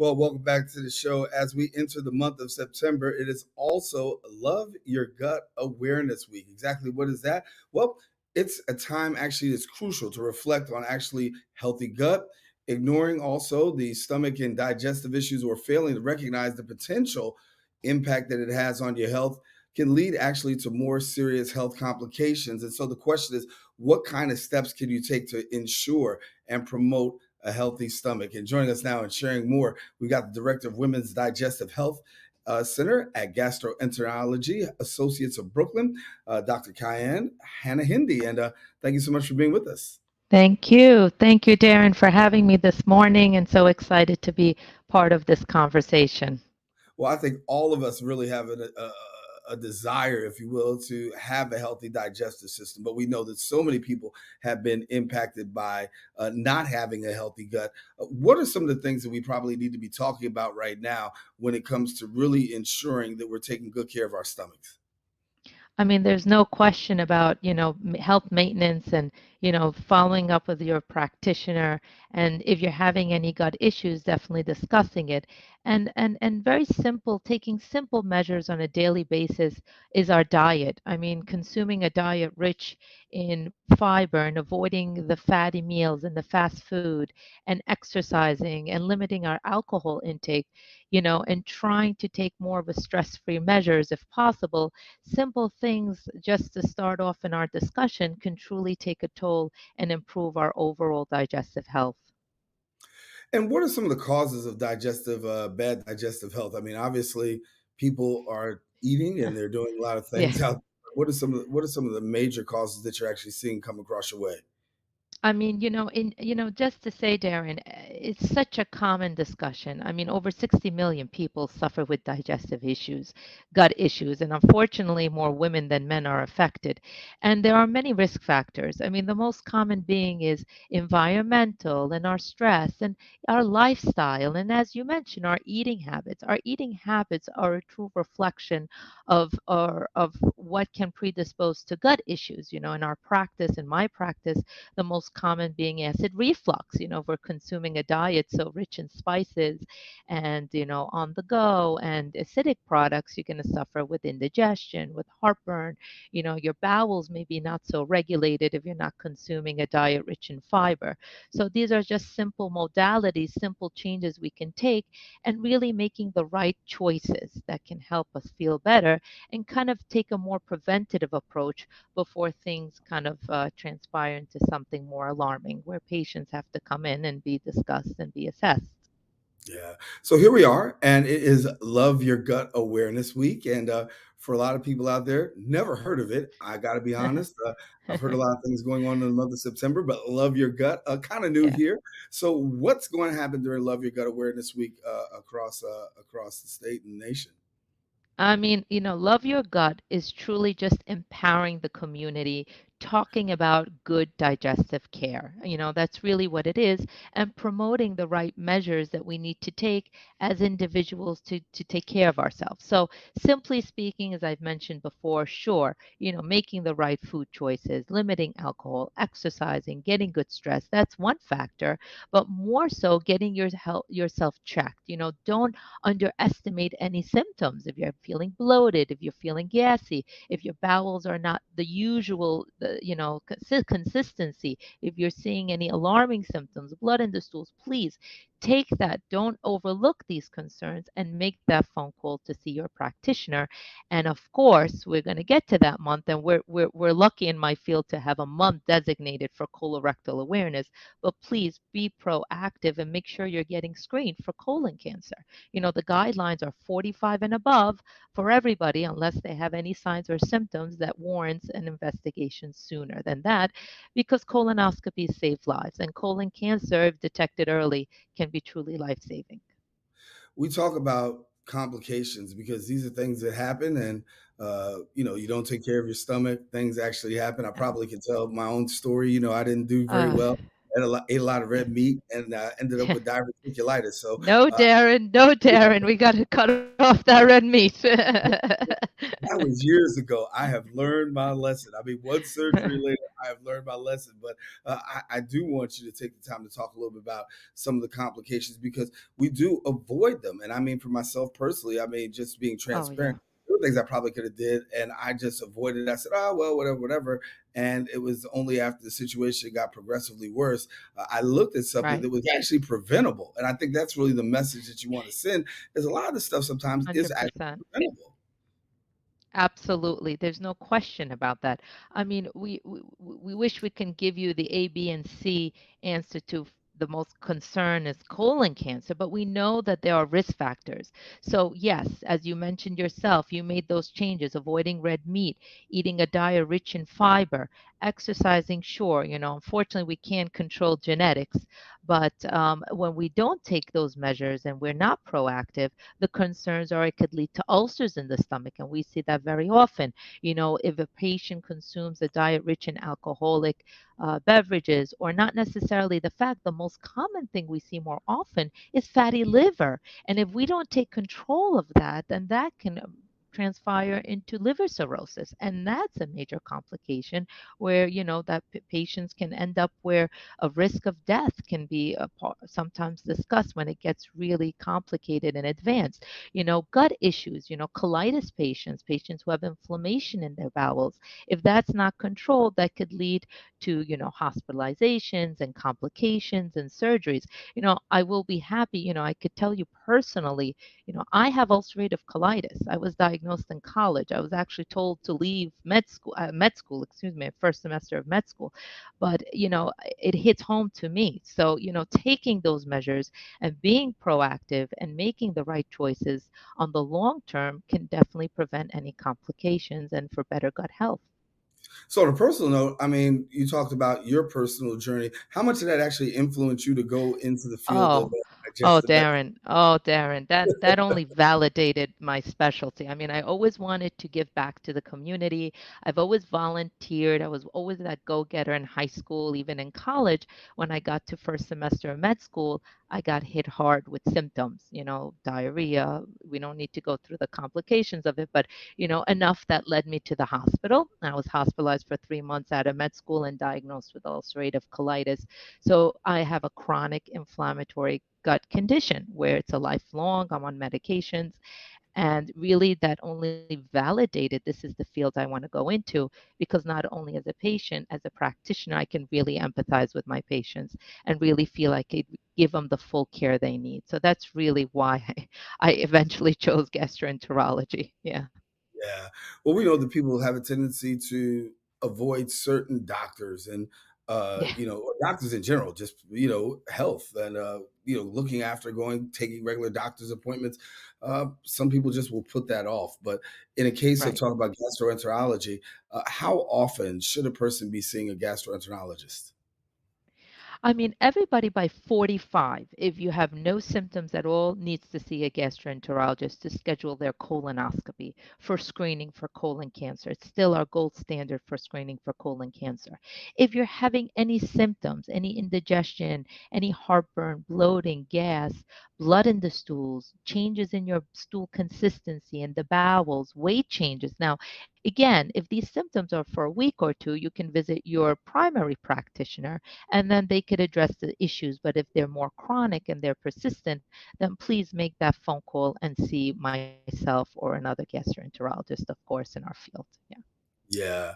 Well, welcome back to the show. As we enter the month of September, it is also Love Your Gut Awareness Week. Exactly what is that? Well, it's a time actually that's crucial to reflect on actually healthy gut, ignoring also the stomach and digestive issues or failing to recognize the potential impact that it has on your health can lead actually to more serious health complications. And so the question is, what kind of steps can you take to ensure and promote a healthy stomach? And joining us now and sharing more, we got the Director of Women's Digestive Health Center at Gastroenterology Associates of Brooklyn, Dr. Kayane Hanna-Hindy. And thank you so much for being with us. Thank you. Thank you, Darren, for having me this morning, and so excited to be part of this conversation. Well, I think all of us really have a desire, if you will, to have a healthy digestive system. But we know that so many people have been impacted by not having a healthy gut. What are some of the things that we probably need to be talking about right now when it comes to really ensuring that we're taking good care of our stomachs? I mean, there's no question about, health maintenance and, following up with your practitioner. And if you're having any gut issues, definitely discussing it. And very simple, taking simple measures on a daily basis is our diet. I mean, consuming a diet rich in fiber and avoiding the fatty meals and the fast food and exercising and limiting our alcohol intake, and trying to take more of a stress-free measures if possible. Simple things just to start off in our discussion can truly take a toll and improve our overall digestive health. And what are some of the causes of bad digestive health? I mean, obviously, people are eating and they're doing a lot of Yeah. things out. What are some of the major causes that you're actually seeing come across your way? I mean, just to say, Darren, it's such a common discussion. I mean, over 60 million people suffer with digestive issues, gut issues, and unfortunately, more women than men are affected. And there are many risk factors. I mean, the most common being is environmental and our stress and our lifestyle. And as you mentioned, our eating habits. Our eating habits are a true reflection of what can predispose to gut issues. In our practice, in my practice, the most common being acid reflux. If we're consuming a diet so rich in spices and, on the go and acidic products, you're going to suffer with indigestion, with heartburn. Your bowels may be not so regulated if you're not consuming a diet rich in fiber. So these are just simple modalities, simple changes we can take, and really making the right choices that can help us feel better and kind of take a more preventative approach before things kind of transpire into something more alarming where patients have to come in and be discussed and be assessed. Yeah. So here we are, and it is Love Your Gut Awareness Week. And for a lot of people out there, never heard of it. I got to be honest. I've heard a lot of things going on in the month of September, but Love Your Gut, kind of new Yeah. here. So what's going to happen during Love Your Gut Awareness Week across the state and nation? I mean, Love Your Gut is truly just empowering the community, talking about good digestive care. That's really what it is, and promoting the right measures that we need to take as individuals to take care of ourselves. So, simply speaking, as I've mentioned before, sure, making the right food choices, limiting alcohol, exercising, getting good stress, that's one factor, but more so getting yourself checked. Don't underestimate any symptoms. If you're feeling bloated, if you're feeling gassy, if your bowels are not the usual, consistency, if you're seeing any alarming symptoms, blood in the stools, please take that. Don't overlook these concerns and make that phone call to see your practitioner. And of course, we're going to get to that month, and we're lucky in my field to have a month designated for colorectal awareness. But please be proactive and make sure you're getting screened for colon cancer. The guidelines are 45 and above for everybody unless they have any signs or symptoms that warrants an investigation sooner than that, because colonoscopies save lives and colon cancer, if detected early, can be truly life-saving. We talk about complications because these are things that happen, and you don't take care of your stomach, things actually happen. I Yeah. probably could tell my own story. I didn't do very Uh, well ate a lot of red meat, and ended up with diverticulitis. So No, uh, Darren, no, Darren, we got to cut off that red meat. that was years ago. I have learned my lesson. I mean, one surgery later, I have learned my lesson. But I do want you to take the time to talk a little bit about some of the complications because we do avoid them. And I mean, for myself personally, I mean, just being Oh, transparent, yeah, there were things I probably could have did, and I just avoided it. I said, oh well, whatever, whatever. And it was only after the situation got progressively worse, I looked at something right. that was actually preventable. And I think that's really the message that you want to send. Is a lot of the stuff sometimes is actually 100%. preventable. Absolutely. There's no question about that. I mean, we wish we can give you the A, B, and C answer to the most concern is colon cancer, but we know that there are risk factors. So, yes, as you mentioned yourself, you made those changes, avoiding red meat, eating a diet rich in fiber, exercising, sure, unfortunately, we can't control genetics, but when we don't take those measures and we're not proactive, the concerns are it could lead to ulcers in the stomach. And we see that very often. If a patient consumes a diet rich in alcoholic beverages, or not necessarily the fact, the most common thing we see more often is fatty liver. And if we don't take control of that, then that can transpire into liver cirrhosis, and that's a major complication where that patients can end up where a risk of death can be sometimes discussed when it gets really complicated and advanced. Gut issues, colitis patients, patients who have inflammation in their bowels. If that's not controlled, that could lead to, hospitalizations and complications and surgeries. I will be happy, I could tell you personally, I have ulcerative colitis. I was diagnosed in college. I was actually told to leave excuse me, first semester of med school. But, it hits home to me. So, taking those measures and being proactive and making the right choices on the long term can definitely prevent any complications and for better gut health. So, on a personal note, I mean, you talked about your personal journey. How much did that actually influence you to go into the field of Oh, digestive medicine? Oh, Darren, that only validated my specialty. I mean, I always wanted to give back to the community. I've always volunteered. I was always that go-getter in high school, even in college. When I got to first semester of med school, I got hit hard with symptoms, diarrhea. We don't need to go through the complications of it, but enough that led me to the hospital. I was hospitalized for 3 months out of med school and diagnosed with ulcerative colitis. So I have a chronic inflammatory gut condition where it's a lifelong, I'm on medications. And really, that only validated this is the field I want to go into because not only as a patient, as a practitioner, I can really empathize with my patients and really feel I could give them the full care they need. So that's really why I eventually chose gastroenterology. Yeah. Yeah. Well, we know that people have a tendency to avoid certain doctors and Yeah. or doctors in general, just health and looking after taking regular doctor's appointments. Some people just will put that off. But in a case of Right. talking about gastroenterology, how often should a person be seeing a gastroenterologist? I mean, everybody by 45, if you have no symptoms at all, needs to see a gastroenterologist to schedule their colonoscopy for screening for colon cancer. It's still our gold standard for screening for colon cancer. If you're having any symptoms, any indigestion, any heartburn, bloating, gas, blood in the stools, changes in your stool consistency in the bowels, weight changes. Now, again, if these symptoms are for a week or two, you can visit your primary practitioner and then they could address the issues. But if they're more chronic and they're persistent, then please make that phone call and see myself or another gastroenterologist, of course, in our field. Yeah. Yeah.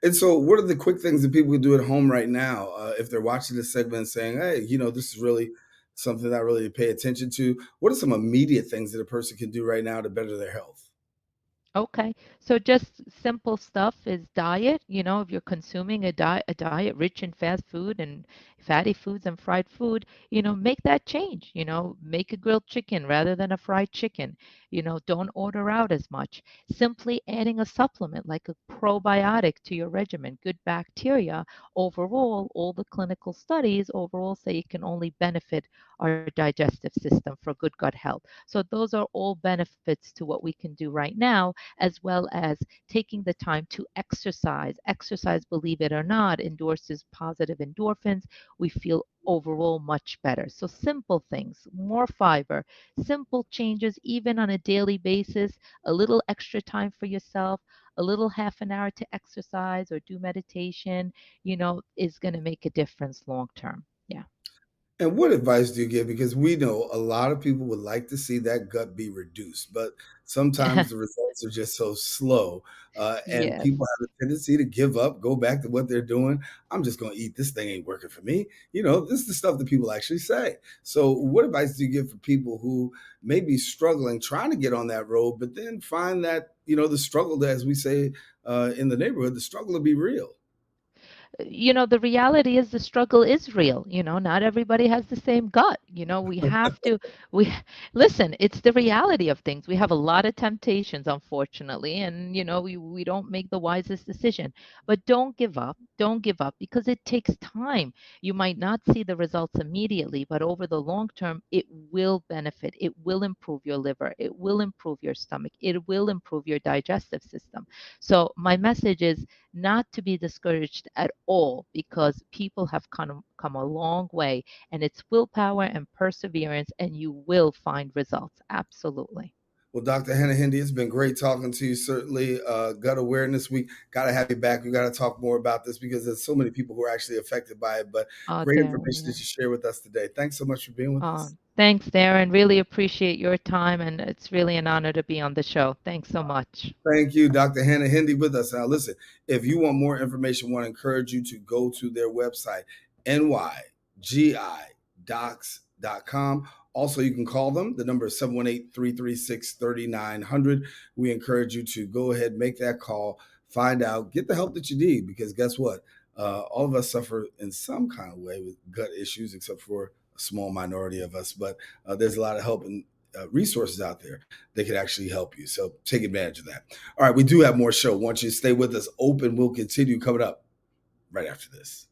And so, what are the quick things that people can do at home right now if they're watching this segment and saying, hey, this is really something that I really pay attention to? What are some immediate things that a person can do right now to better their health? Okay. So just simple stuff is diet. If you're consuming a diet rich in fast food and fatty foods and fried food, make that change. Make a grilled chicken rather than a fried chicken. Don't order out as much. Simply adding a supplement like a probiotic to your regimen, good bacteria, overall, all the clinical studies overall say it can only benefit our digestive system for good gut health. So those are all benefits to what we can do right now, as well as taking the time to exercise. Exercise, believe it or not, endorses positive endorphins, we feel overall much better. So, simple things, more fiber, simple changes, even on a daily basis, a little extra time for yourself, a little half an hour to exercise or do meditation, is going to make a difference long term. Yeah. And what advice do you give? Because we know a lot of people would like to see that gut be reduced, but sometimes the results are just so slow, and Yes. people have a tendency to give up, go back to what they're doing. I'm just going to eat. This thing ain't working for me. This is the stuff that people actually say. So, what advice do you give for people who may be struggling, trying to get on that road, but then find that the struggle, as we say in the neighborhood, the struggle will be real. The reality is the struggle is real. Not everybody has the same gut. We have to, we listen, it's the reality of things. We have a lot of temptations, unfortunately, and, we don't make the wisest decision. But don't give up. Don't give up because it takes time. You might not see the results immediately, but over the long term, it will benefit. It will improve your liver. It will improve your stomach. It will improve your digestive system. So, my message is, not to be discouraged at all because people have come a long way, and it's willpower and perseverance, and you will find results. Absolutely. Well, Dr. Hanna-Hindy, it's been great talking to you. Certainly, Gut Awareness Week. Got to have you back. We got to talk more about this because there's so many people who are actually affected by it. But Oh, great Darren, information yeah. that you share with us today. Thanks so much for being with us. Thanks, Darren. Really appreciate your time, and it's really an honor to be on the show. Thanks so much. Thank you, Dr. Hanna-Hindy, with us. Now, listen, if you want more information, I want to encourage you to go to their website, nygidocs.com. Also, you can call them. The number is 718-336-3900. We encourage you to go ahead, make that call, find out, get the help that you need, because guess what? All of us suffer in some kind of way with gut issues, except for a small minority of us. But there's a lot of help and resources out there that can actually help you. So take advantage of that. All right, we do have more show. Want you to stay with us. Open will continue coming up right after this.